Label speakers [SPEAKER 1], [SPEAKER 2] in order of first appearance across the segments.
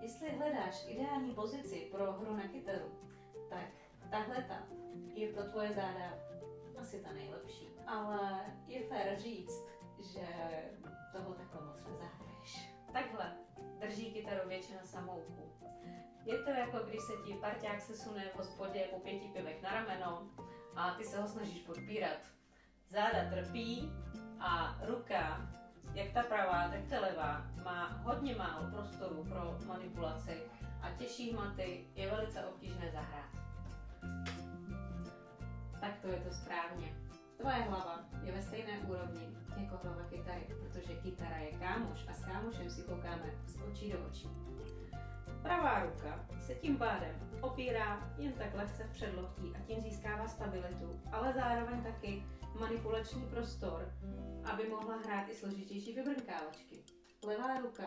[SPEAKER 1] Jestli hledáš ideální pozici pro hru na kytaru, tak tahle ta je pro tvoje záda asi ta nejlepší. Ale je fér říct, že toho takhle moc nezahraješ. Takhle drží kytaru většina samouku. Je to jako když se ti parťák sesune v hospodě po 5 pivech na rameno a ty se ho snažíš podpírat. Záda trpí a ruka, jak ta pravá, tak ta levá, má hodně málo prostoru pro manipulaci a těžší hmaty je velice obtížné zahrát. Tak to je to správně. Tvoje hlava je ve stejné úrovni jako hlava kytary, protože kytara je kámoš a s kámošem si koukáme z očí do očí. Pravá ruka se tím pádem opírá jen tak lehce v předloktí a tím získává stabilitu, ale zároveň taky manipulační prostor, aby mohla hrát i složitější vybrnkávačky. Levá ruka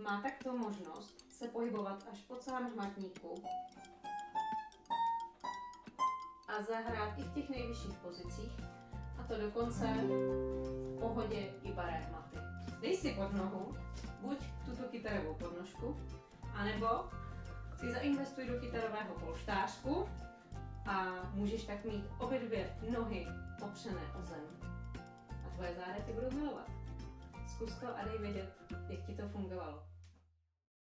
[SPEAKER 1] má takto možnost se pohybovat až po celém hmatníku a zahrát i v těch nejvyšších pozicích, a to dokonce v pohodě i baré hmaty. Dej si pod nohu buď tuto kytarovou podnožku, anebo si zainvestuj do kytarového polštářku a můžeš tak mít obě dvě nohy opřené o zem. A tvoje záda tě budou milovat. Zkus to a dej vědět, jak ti to fungovalo.